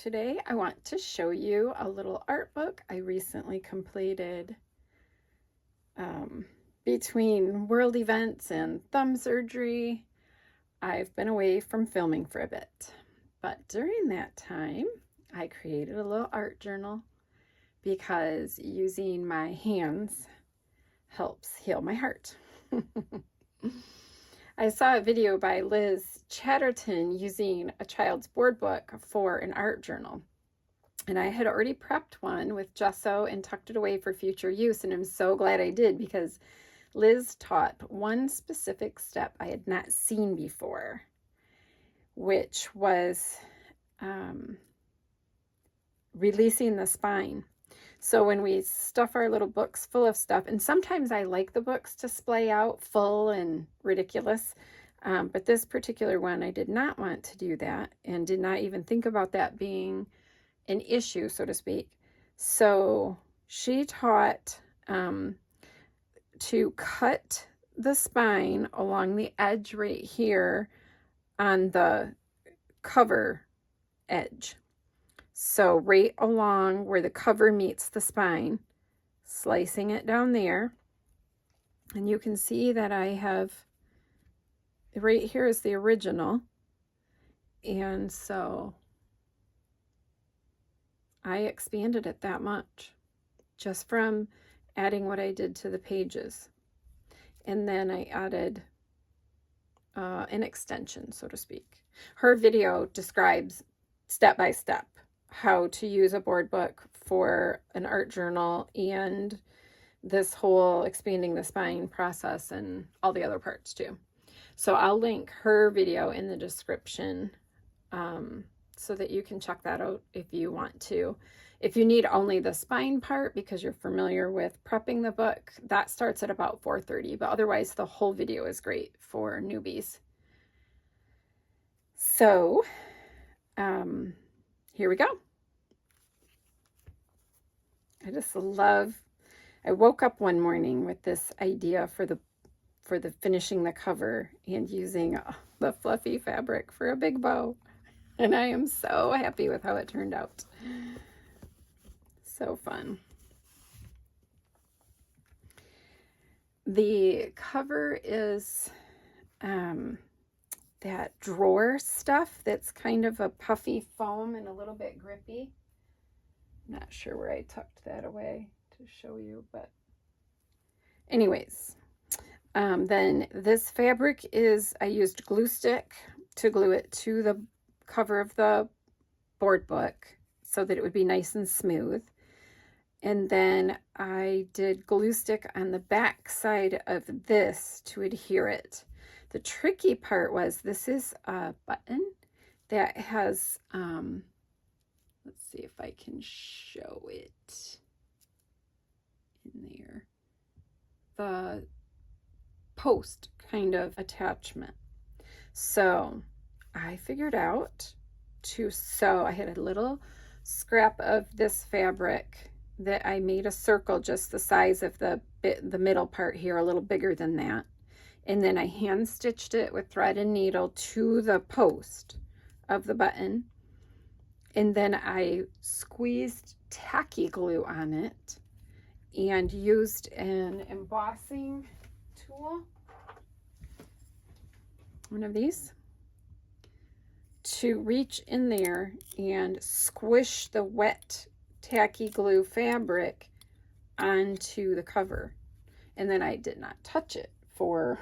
today I want to show you a little art book I recently completed. Between world events and thumb surgery, I've been away from filming for a bit. But during that time, I created a little art journal because using my hands helps heal my heart. I saw a video by Liz Chatterton using a child's board book for an art journal. And I had already prepped one with gesso and tucked it away for future use. And I'm so glad I did because Liz taught one specific step I had not seen before, which was releasing the spine. So when we stuff our little books full of stuff, and sometimes I like the books to splay out full and ridiculous, but this particular one, I did not want to do that and did not even think about that being an issue, so to speak. So she taught to cut the spine along the edge right here on the cover edge. So right along where the cover meets the spine, slicing it down there. And you can see that I have, right here is the original. And so I expanded it that much just from adding what I did to the pages. And then I added an extension, so to speak. Her video describes step by step how to use a board book for an art journal and this whole expanding the spine process and all the other parts too. So I'll link her video in the description so that you can check that out if you want to. If you need only the spine part because you're familiar with prepping the book, that starts at about 4:30, but otherwise the whole video is great for newbies. So here we go. I woke up one morning with this idea for the finishing the cover and using the fluffy fabric for a big bow. And I am so happy with how it turned out. So fun. The cover is that drawer stuff that's kind of a puffy foam and a little bit grippy. I'm not sure where I tucked that away to show you, but anyways, then this fabric is, I used glue stick to glue it to the cover of the board book so that it would be nice and smooth. And then I did glue stick on the back side of this to adhere it. The tricky part was this is a button that has, let's see if I can show it in there, the post kind of attachment. So I figured out to sew, I had a little scrap of this fabric that I made a circle just the size of the middle part here, a little bigger than that. And then I hand stitched it with thread and needle to the post of the button. And then I squeezed tacky glue on it and used an embossing tool, one of these, to reach in there and squish the wet tacky glue fabric onto the cover. And then I did not touch it for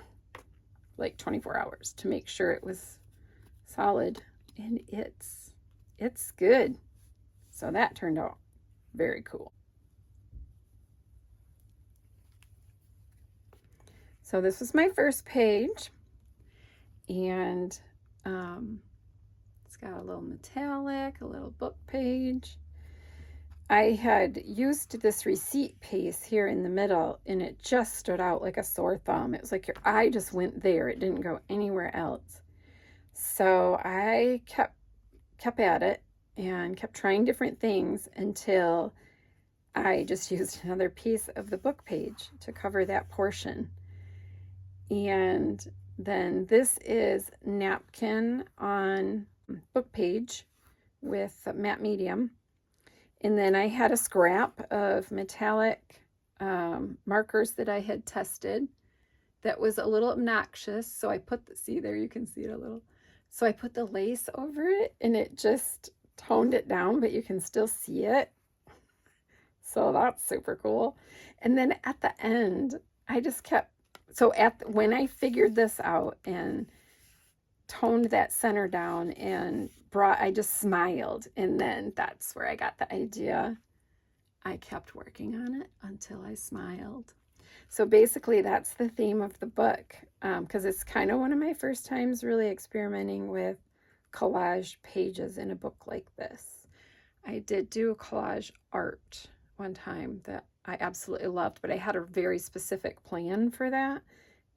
like 24 hours to make sure it was solid, and it's good. So that turned out very cool. So this was my first page, and it's got a little metallic, a little book page. I had used this receipt piece here in the middle, and it just stood out like a sore thumb. It was like your eye just went there. It didn't go anywhere else. So I kept at it and kept trying different things until I just used another piece of the book page to cover that portion. And then this is napkin on book page with matte medium. And then I had a scrap of metallic markers that I had tested that was a little obnoxious. So I put see there, you can see it a little. So I put the lace over it and it just toned it down, but you can still see it. So that's super cool. And then at the end, I just kept, so when I figured this out and toned that center down and I just smiled. And then that's where I got the idea. I kept working on it until I smiled. So basically that's the theme of the book, because it's kind of one of my first times really experimenting with collage pages in a book like this. I did do collage art one time that I absolutely loved, but I had a very specific plan for that,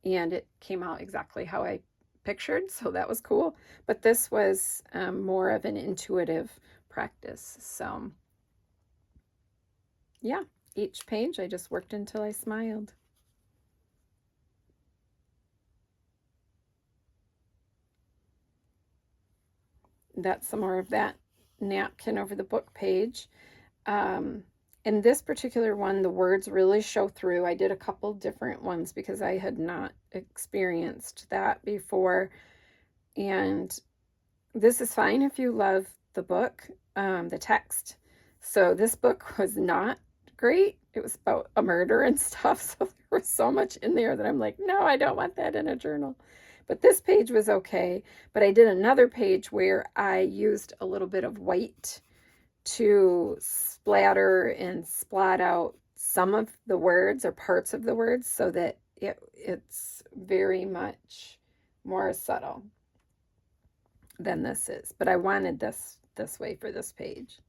and it came out exactly how I pictured, so that was cool. But this was more of an intuitive practice. So yeah, each page I just worked until I smiled. That's some more of that napkin over the book page. In this particular one, the words really show through. I did a couple different ones because I had not experienced that before. And this is fine if you love the book, the text. So this book was not great. It was about a murder and stuff. So there was so much in there that I'm like, no, I don't want that in a journal. But this page was okay. But I did another page where I used a little bit of white to splatter and splat out some of the words or parts of the words so that it's very much more subtle than this is. But I wanted this way for this page.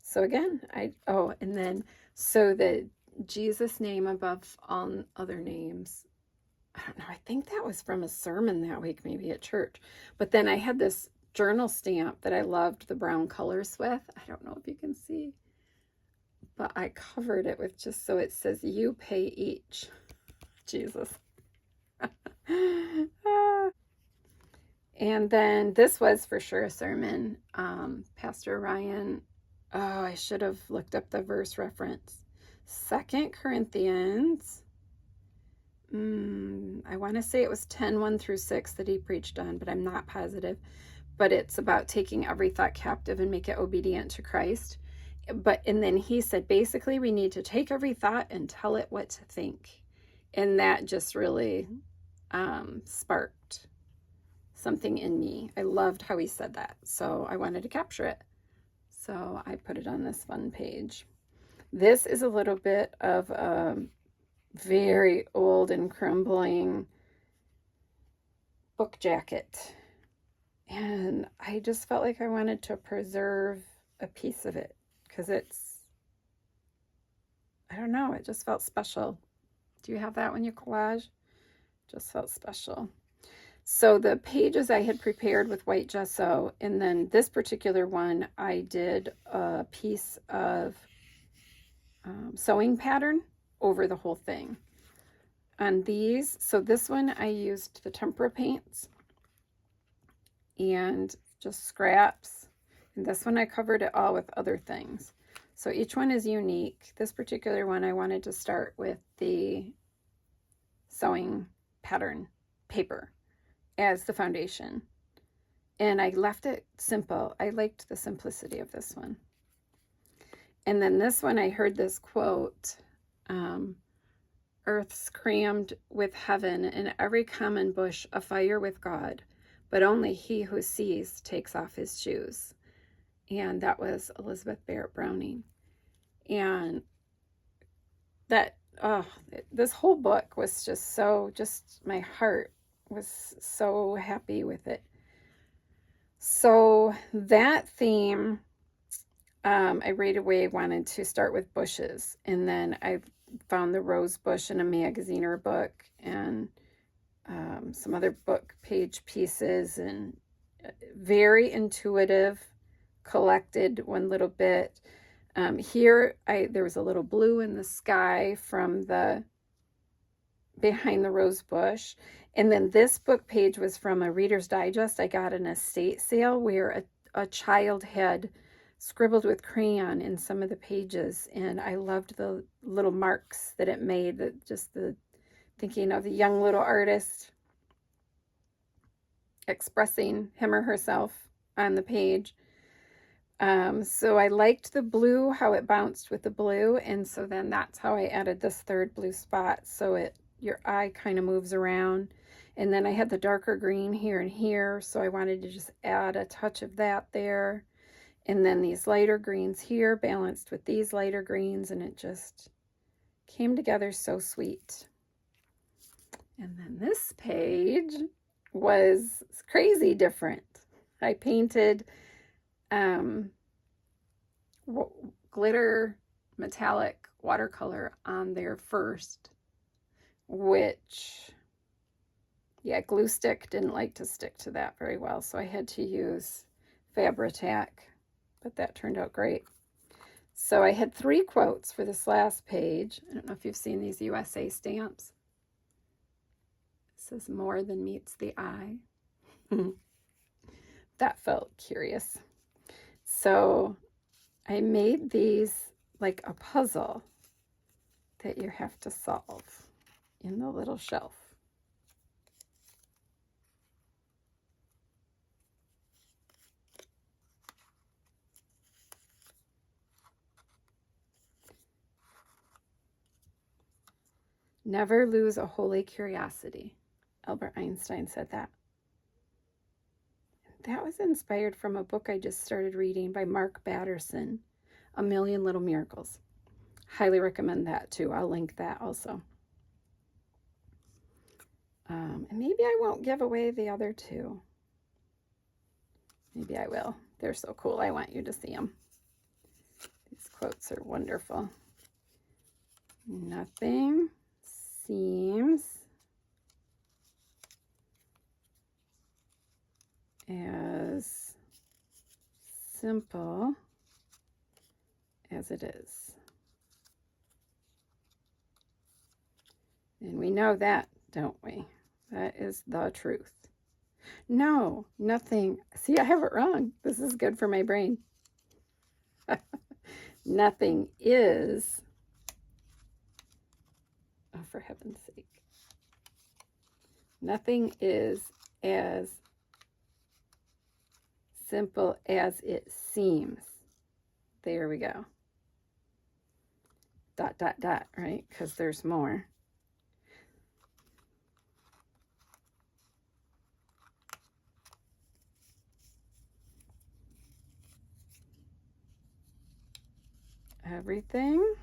So again, and then so the Jesus name above all other names. I don't know, I think that was from a sermon that week, maybe at church. But then I had this journal stamp that I loved the brown colors with. I don't know if you can see, but I covered it with just so it says, you pay each. Jesus. And then this was for sure a sermon. Pastor Ryan, I should have looked up the verse reference. 2 Corinthians. I want to say it was 10:1-6 that he preached on, but I'm not positive. But it's about taking every thought captive and make it obedient to Christ. And then he said, basically, we need to take every thought and tell it what to think. And that just really sparked something in me. I loved how he said that. So I wanted to capture it. So I put it on this fun page. This is a little bit of a very old and crumbling book jacket. And I just felt like I wanted to preserve a piece of it because I don't know, it just felt special. Do you have that when you collage? Just felt special. So the pages I had prepared with white gesso, and then this particular one, I did a piece of sewing pattern over the whole thing. On these, so this one I used the tempera paints and just scraps. And this one I covered it all with other things. So each one is unique. This particular one I wanted to start with the sewing pattern paper as the foundation. And I left it simple. I liked the simplicity of this one. And then this one, I heard this quote, earth's crammed with heaven, and every common bush afire with God, but only he who sees takes off his shoes. And that was Elizabeth Barrett Browning. And that, this whole book was just my heart was so happy with it. So that theme, I right away wanted to start with bushes. And then I found the rose bush in a magazine or a book, and some other book page pieces, and very intuitive, collected one little bit. Here, there was a little blue in the sky from behind the rose bush. And then this book page was from a Reader's Digest I got in an estate sale where a child had scribbled with crayon in some of the pages, and I loved the little marks that it made, that just the thinking of the young little artist expressing him or herself on the page. So I liked the blue, how it bounced with the blue, and so then that's how I added this third blue spot, so your eye kind of moves around. And then I had the darker green here and here, so I wanted to just add a touch of that there. And then these lighter greens here balanced with these lighter greens, and it just came together so sweet. And then this page was crazy different. I painted glitter metallic watercolor on there first, which, yeah, glue stick didn't like to stick to that very well, so I had to use Fabri-Tac, but that turned out great. So I had 3 quotes for this last page. I don't know if you've seen these USA stamps. It says, "More than meets the eye." That felt curious. So I made these like a puzzle that you have to solve in the little shelf. Never lose a holy curiosity. Albert Einstein said that. That was inspired from a book I just started reading by Mark Batterson, A Million Little Miracles. Highly recommend that too. I'll link that also. And maybe I won't give away the other 2. Maybe I will. They're so cool. I want you to see them. These quotes are wonderful. Nothing seems as simple as it is. And we know that, don't we? That is the truth. No, nothing. See, I have it wrong. This is good for my brain. Nothing is, oh, for heaven's sake. Nothing is as simple as it seems. There we go. ... right? Because there's more. Everything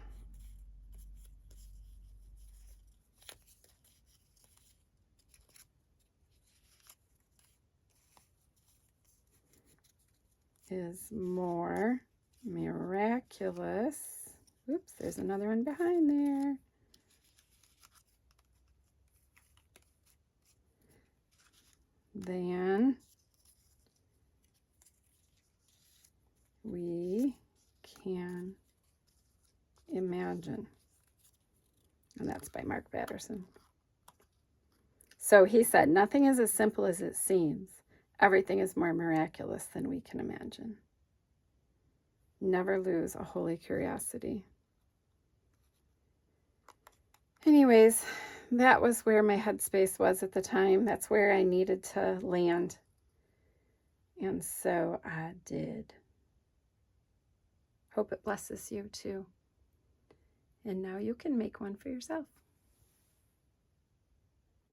is more miraculous. Oops, there's another one behind there. Than we can imagine. And that's by Mark Batterson. So he said, nothing is as simple as it seems. Everything is more miraculous than we can imagine. Never lose a holy curiosity. Anyways, that was where my headspace was at the time. That's where I needed to land. And so I did. Hope it blesses you too. And now you can make one for yourself.